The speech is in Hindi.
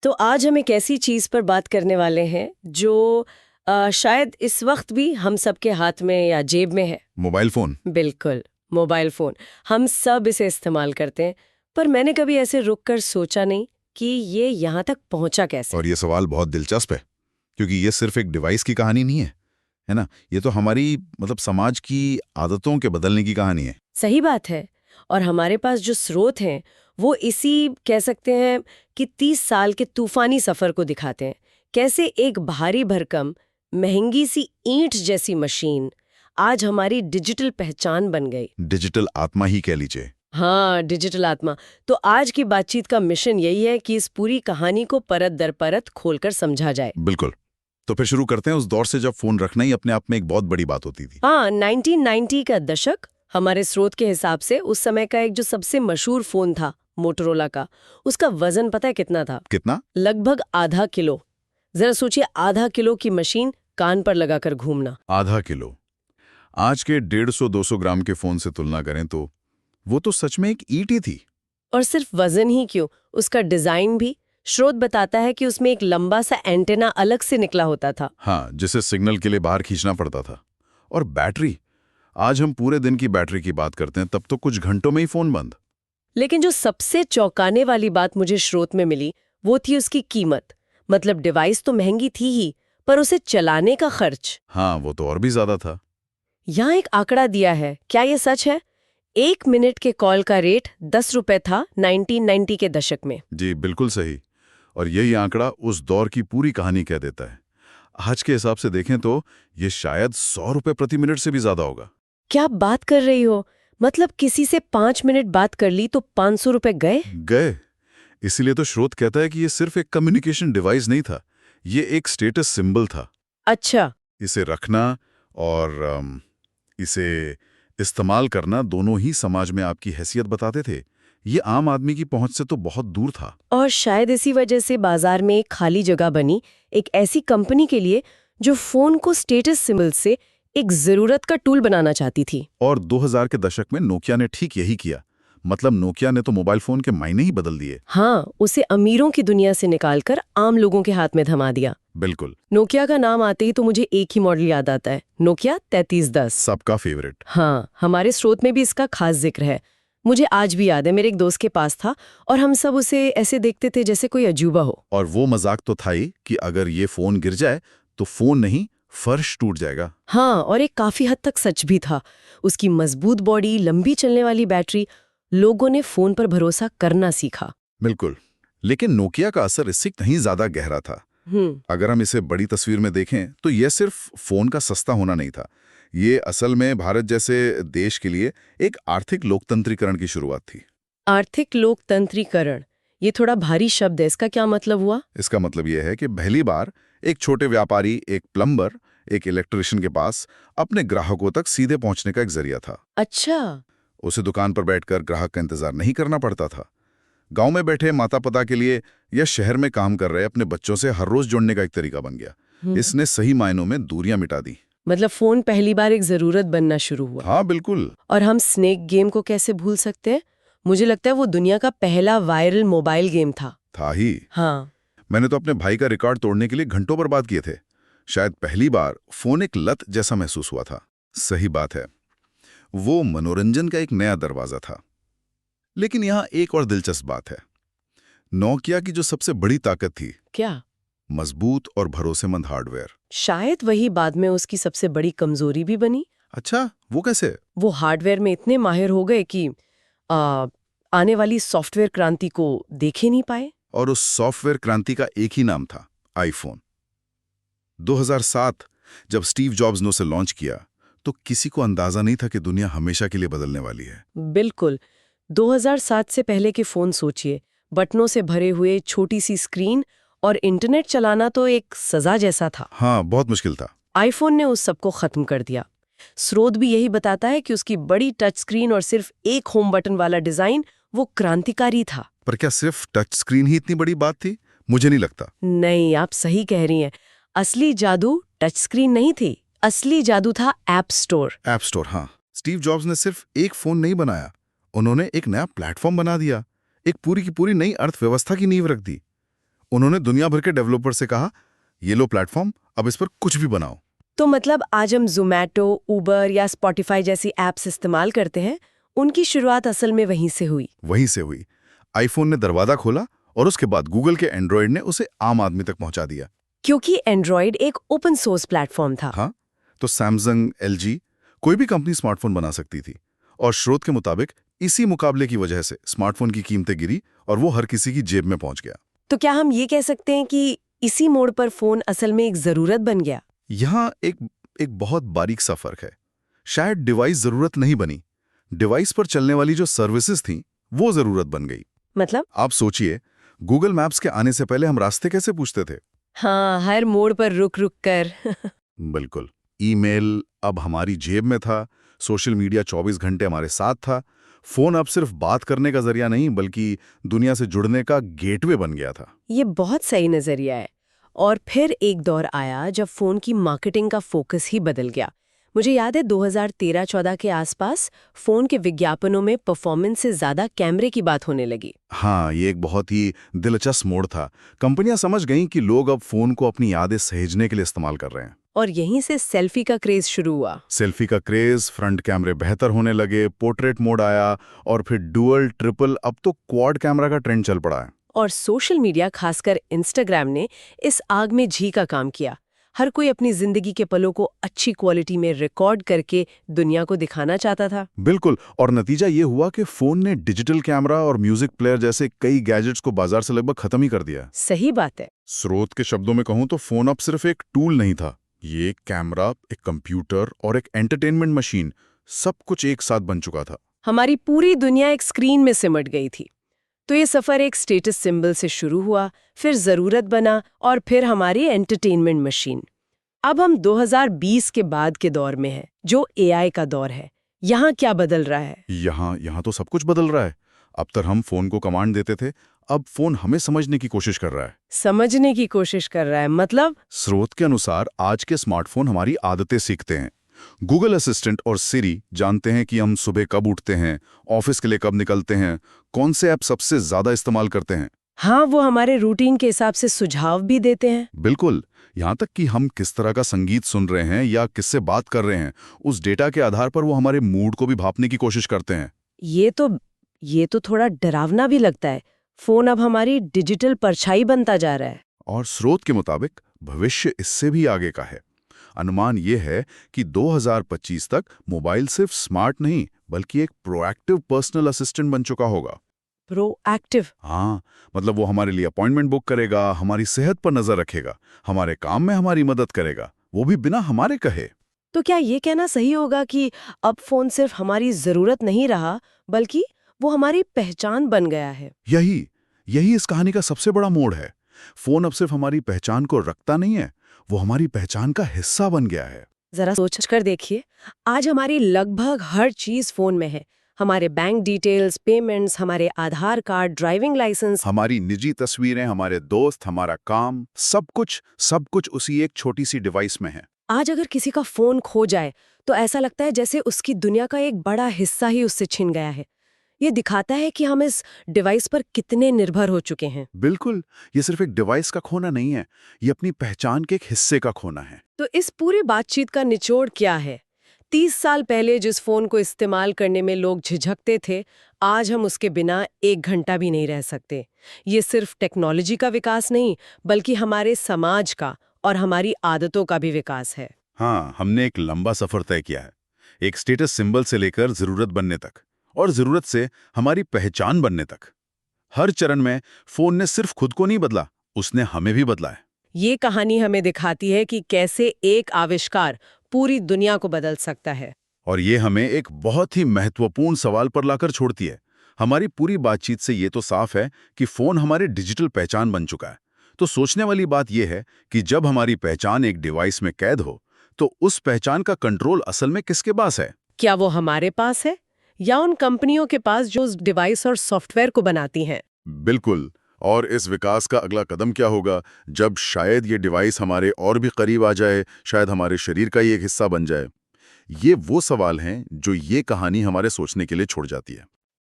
तो आज हम एक ऐसी चीज पर बात करने वाले हैं जो शायद इस वक्त भी हम सबके हाथ में या जेब में है। Mobile phone. बिल्कुल, मोबाइल फोन। हम सब इसे इस्तेमाल करते हैं, पर मैंने कभी ऐसे रुक कर सोचा नहीं कि ये यहाँ तक पहुंचा कैसे। और ये सवाल बहुत दिलचस्प है, क्योंकि ये सिर्फ एक डिवाइस की कहानी नहीं है ना? ये तो हमारी समाज की आदतों के बदलने की कहानी है। सही बात है। और हमारे पास जो स्रोत हैं वो इसी कह सकते हैं कि 30 साल के तूफानी सफर को दिखाते हैं। कैसे एक भारी भरकम महंगी सी ईंट जैसी मशीन आज हमारी डिजिटल पहचान बन गई। डिजिटल आत्मा ही कह लीजिए। हाँ, डिजिटल आत्मा। तो आज की बातचीत का मिशन यही है कि इस पूरी कहानी को परत दर परत खोलकर समझा जाए। बिल्कुल। तो फिर शुरू करते हैं उस दौर से जब फोन रखना ही अपने आप में एक बहुत बड़ी बात होती थी। हाँ, 1990 का दशक। हमारे स्रोत के हिसाब से उस समय का एक जो सबसे मशहूर फोन था मोटोरोला का, उसका वजन पता है कितना था? कितना? लगभग आधा किलो। जरा सोचिए, आधा किलो की मशीन कान पर लगाकर घूमना। आधा किलो। आज के 150-200 ग्राम के फोन से तुलना करें तो वो तो सच में एक ईंट ही थी। और सिर्फ वजन ही क्यों, उसका डिजाइन भी। स्रोत बताता है कि उसमें एक लंबा सा एंटेना अलग से निकला होता था। हाँ, जिसे सिग्नल के लिए बाहर खींचना पड़ता था। और बैटरी, आज हम पूरे दिन की बैटरी की बात करते हैं, तब तो कुछ घंटों में ही फोन बंद। लेकिन जो सबसे चौंकाने वाली बात मुझे स्रोत में मिली वो थी उसकी कीमत। मतलब डिवाइस तो महंगी थी ही, पर उसे चलाने का खर्च। हाँ, वो तो और भी ज्यादा था। यहाँ एक आंकड़ा दिया है, क्या ये सच है? 1 मिनट के कॉल का रेट 10 रुपए था 1990 के दशक में। जी, बिल्कुल सही। और यही आंकड़ा उस दौर की पूरी कहानी कह देता है। आज के हिसाब से देखें तो ये शायद 100 रुपए प्रति मिनट से भी ज्यादा होगा। क्या आप बात कर रही हो? मतलब किसी से 5 मिनट बात कर ली तो 500 रुपए गए? गए। इसीलिए तो स्रोत कहता है कि ये सिर्फ एक कम्युनिकेशन डिवाइस नहीं था, ये एक स्टेटस सिंबल था। अच्छा। इसे रखना और इसे इस्तेमाल करना दोनों ही समाज में आपकी हैसियत बताते थे। ये आम आदमी की पहुंच से तो बहुत दूर था। और शायद इसी वजह से बाजार में एक खाली जगह बनी, एक ऐसी कंपनी के लिए जो फोन को स्टेटस सिंबल से एक जरूरत का टूल बनाना चाहती थी। और 2000 के दशक में नोकिया ने ठीक यही किया। मतलब नोकिया ने तो मोबाइल फोन के मायने ही बदल दिए। हाँ, उसे अमीरों की दुनिया से निकालकर आम लोगों के हाथ में थमा दिया। बिल्कुल। नोकिया का नाम आते ही तो मुझे एक ही मॉडल याद आता है, नोकिया 3310। सबका फेवरेट। हाँ, हमारे स्रोत में भी इसका खास जिक्र है। मुझे आज भी याद है, मेरे एक दोस्त के पास था और हम सब उसे ऐसे देखते थे जैसे कोई अजूबा हो। और वो मजाक तो था ही कि अगर ये फोन गिर जाए तो फोन नहीं, फर्श टूट जाएगा। हाँ, और एक काफी हद तक सच भी था। उसकी मजबूत बॉडी, लंबी चलने वाली बैटरी, लोगों ने फोन पर भरोसा करना सीखा। बिल्कुल। लेकिन नोकिया का असर इससे कहीं ज्यादा गहरा था। अगर हम इसे बड़ी तस्वीर में देखें तो यह सिर्फ फोन का सस्ता होना नहीं था, ये असल में भारत जैसे देश के लिए एक आर्थिक लोकतंत्रीकरण की शुरुआत थी। आर्थिक लोकतंत्रीकरण, ये थोड़ा भारी शब्द है, इसका क्या मतलब हुआ? इसका मतलब यह है कि पहली बार एक छोटे व्यापारी, एक प्लम्बर, एक इलेक्ट्रिशियन के पास अपने ग्राहकों तक सीधे पहुंचने का एक जरिया था। अच्छा। उसे दुकान पर बैठकर ग्राहक का इंतजार नहीं करना पड़ता था। गांव में बैठे माता पिता के लिए या शहर में काम कर रहे अपने बच्चों से हर रोज जुड़ने का एक तरीका बन गया। इसने सही मायनों में दूरियां मिटा दी। मतलब फोन पहली बार एक जरूरत बनना शुरू हुआ। हाँ, बिल्कुल। और हम स्नेक गेम को कैसे भूल सकते हैं? मुझे लगता है वो दुनिया का पहला वायरल मोबाइल गेम था। था ही। हाँ। मैंने तो अपने भाई का रिकॉर्ड तोड़ने के लिए घंटों पर बात किए थे। शायद पहली बार फोन एक लत जैसा महसूस हुआ था। सही बात है, वो मनोरंजन का एक नया दरवाजा था। लेकिन यहां एक और दिलचस्प बात है। नोकिया की जो सबसे बड़ी ताकत थी, क्या? मजबूत और भरोसेमंद हार्डवेयर। शायद वही बाद में उसकी सबसे बड़ी कमजोरी भी बनी। अच्छा, वो कैसे? वो हार्डवेयर में इतने माहिर हो गए कि आने वाली सॉफ्टवेयर क्रांति को देख ही नहीं पाए। और उस सॉफ्टवेयर क्रांति का एक ही नाम था, आईफोन। 2007 जब स्टीव जॉब्स ने उसे लॉन्च किया तो किसी को अंदाजा नहीं था कि दुनिया हमेशा के लिए बदलने वाली है। बिल्कुल। 2007 से पहले के फोन सोचिए, बटनों से भरे हुए, छोटी सी स्क्रीन और इंटरनेट चलाना तो एक सजा जैसा था। हाँ, बहुत मुश्किल था। आईफोन ने उस सबको खत्म कर दिया। स्रोत भी यही बताता है कि उसकी बड़ी टच स्क्रीन और सिर्फ एक होम बटन वाला डिजाइन वो क्रांतिकारी था। पर क्या सिर्फ टच स्क्रीन ही इतनी बड़ी बात थी? मुझे नहीं लगता। नहीं, आप सही कह रही हैं। असली जादू टच स्क्रीन नहीं थी, असली जादू था ऐप स्टोर। ऐप स्टोर, हाँ। स्टीव जॉब्स ने सिर्फ एक फोन नहीं बनाया, उन्होंने एक नया प्लेटफॉर्म बना दिया, एक पूरी की पूरी नई अर्थव्यवस्था की नींव रख दी। उन्होंने दुनिया भर के डेवलपर से कहा, ये लो प्लेटफॉर्म, अब इस पर कुछ भी बनाओ। तो मतलब आज हम ज़ोमैटो, उबर या स्पॉटिफाई जैसी ऐप्स इस्तेमाल करते हैं, उनकी शुरुआत असल में वहीं से हुई। वहीं से हुई। आईफोन ने दरवाजा खोला और उसके बाद गूगल के एंड्रॉयड ने उसे आम आदमी तक पहुंचा दिया। क्योंकि एंड्रॉयड एक ओपन सोर्स प्लेटफॉर्म था। हाँ, तो सैमसंग, एलजी, कोई भी कंपनी स्मार्टफोन बना सकती थी। और स्रोत के मुताबिक इसी मुकाबले की वजह से स्मार्टफोन की कीमतें गिरी और वो हर किसी की जेब में पहुंच गया। तो क्या हम ये कह सकते हैं कि इसी मोड़ पर फोन असल में एक जरूरत बन गया? यहाँ एक बहुत बारीक सा फर्क है। शायद डिवाइस जरूरत नहीं बनी, डिवाइस पर चलने वाली जो सर्विसेज थी वो जरूरत बन गई। मतलब? आप सोचिए, गूगल मैप्स के आने से पहले हम रास्ते कैसे पूछते थे? हाँ, हर मोड़ पर रुक रुक कर। बिल्कुल। ईमेल अब हमारी जेब में था, सोशल मीडिया 24 घंटे हमारे साथ था। फोन अब सिर्फ बात करने का जरिया नहीं बल्कि दुनिया से जुड़ने का गेटवे बन गया था। ये बहुत सही नजरिया है। और फिर एक दौर आया जब फोन की मार्केटिंग का फोकस ही बदल गया। मुझे याद है 2013-14 के आसपास फोन के विज्ञापनों में परफॉर्मेंस से ज्यादा कैमरे की बात होने लगी। हाँ, ये एक बहुत ही दिलचस्प मोड़ था। कंपनियां समझ गईं कि लोग अब फोन को अपनी यादें सहेजने के लिए इस्तेमाल कर रहे हैं। और यहीं से सेल्फी का क्रेज शुरू हुआ। सेल्फी का क्रेज, फ्रंट कैमरे बेहतर होने लगे, पोर्ट्रेट मोड आया और फिर डुअल, ट्रिपल, अब तो क्वाड कैमरा का ट्रेंड चल पड़ा है। और सोशल मीडिया, खासकर इंस्टाग्राम ने इस आग में घी का काम किया। हर कोई अपनी जिंदगी के पलों को अच्छी क्वालिटी में रिकॉर्ड करके दुनिया को दिखाना चाहता था। बिल्कुल, और नतीजा ये हुआ कि फोन ने डिजिटल कैमरा और म्यूजिक प्लेयर जैसे कई गैजेट्स को बाजार से लगभग खत्म ही कर दिया। सही बात है। स्रोत के शब्दों में कहूं तो फोन अब सिर्फ एक टूल नहीं था, ये एक कैमरा, एक कंप्यूटर और एक एंटरटेनमेंट मशीन, सब कुछ एक साथ बन चुका था। हमारी पूरी दुनिया एक स्क्रीन में सिमट गई थी। तो ये सफर एक स्टेटस सिंबल से शुरू हुआ, फिर जरूरत बना और फिर हमारी एंटरटेनमेंट मशीन। अब हम 2020 के बाद के दौर में हैं, जो एआई का दौर है। यहाँ क्या बदल रहा है? यहाँ तो सब कुछ बदल रहा है। अब तक हम फोन को कमांड देते थे, अब फोन हमें समझने की कोशिश कर रहा है। समझने की कोशिश कर रहा है मतलब? स्रोत के अनुसार आज के स्मार्टफोन हमारी आदतें सीखते हैं। गूगल असिस्टेंट और सिरी जानते हैं कि हम सुबह कब उठते हैं, ऑफिस के लिए कब निकलते हैं, कौन से ऐप सबसे ज्यादा इस्तेमाल करते हैं। हाँ, वो हमारे रूटीन के हिसाब से सुझाव भी देते हैं। बिल्कुल, यहाँ तक कि हम किस तरह का संगीत सुन रहे हैं या किससे बात कर रहे हैं, उस डेटा के आधार पर वो हमारे मूड को भी भांपने की कोशिश करते हैं। ये तो थोड़ा डरावना भी लगता है। फोन अब हमारी डिजिटल परछाई बनता जा रहा है। और स्रोत के मुताबिक भविष्य इससे भी आगे का है। अनुमान ये है कि 2025 तक मोबाइल सिर्फ स्मार्ट नहीं बल्कि एक प्रोएक्टिव पर्सनल असिस्टेंट बन चुका होगा। प्रोएक्टिव? हाँ, मतलब वो हमारे लिए अपॉइंटमेंट बुक करेगा, हमारी सेहत पर नजर रखेगा, हमारे काम में हमारी मदद करेगा, वो भी बिना हमारे कहे। तो क्या ये कहना सही होगा कि अब फोन सिर्फ हमारी जरूरत नहीं रहा, बल्कि वो हमारी पहचान बन गया है? यही इस कहानी का सबसे बड़ा मोड़ है। फोन अब सिर्फ हमारी पहचान को रखता नहीं है, वो हमारी पहचान का हिस्सा बन गया है। जरा सोच कर देखिए, आज हमारी लगभग हर चीज फोन में है। हमारे बैंक डिटेल्स, पेमेंट्स, हमारे आधार कार्ड, ड्राइविंग लाइसेंस, हमारी निजी तस्वीरें, हमारे दोस्त, हमारा काम, सब कुछ उसी एक छोटी सी डिवाइस में है। आज अगर किसी का फोन खो जाए तो ऐसा लगता है जैसे उसकी दुनिया का एक बड़ा हिस्सा ही उससे छिन गया है। ये दिखाता है कि हम इस डिवाइस पर कितने निर्भर हो चुके हैं। बिल्कुल, ये सिर्फ एक डिवाइस का खोना नहीं है, ये अपनी पहचान के एक हिस्से का खोना है। तो इस पूरी बातचीत का निचोड़ क्या है? 30 साल पहले जिस फोन को इस्तेमाल करने में लोग झिझकते थे, आज हम उसके बिना 1 घंटा भी नहीं रह सकते। ये सिर्फ टेक्नोलॉजी का विकास नहीं, बल्कि हमारे समाज का और हमारी आदतों का भी विकास है। हाँ, हमने एक लंबा सफर तय किया है, एक स्टेटस सिंबल से लेकर जरूरत बनने तक, और जरूरत से हमारी पहचान बनने तक। हर चरण में फोन ने सिर्फ खुद को नहीं बदला, उसने हमें भी बदला है। ये कहानी हमें दिखाती है कि कैसे एक आविष्कार पूरी दुनिया को बदल सकता है। और ये हमें एक बहुत ही महत्वपूर्ण सवाल पर लाकर छोड़ती है। हमारी पूरी बातचीत से ये तो साफ है कि फोन हमारी डिजिटल पहचान बन चुका है। तो सोचने वाली बात यह है कि जब हमारी पहचान एक डिवाइस में कैद हो, तो उस पहचान का कंट्रोल असल में किसके पास है? क्या वो हमारे पास है या उन कंपनियों के पास जो उस डिवाइस और सॉफ्टवेयर को बनाती हैं? बिल्कुल। और इस विकास का अगला कदम क्या होगा, जब शायद ये डिवाइस हमारे और भी करीब आ जाए, शायद हमारे शरीर का ही एक हिस्सा बन जाए? ये वो सवाल हैं जो ये कहानी हमारे सोचने के लिए छोड़ जाती है।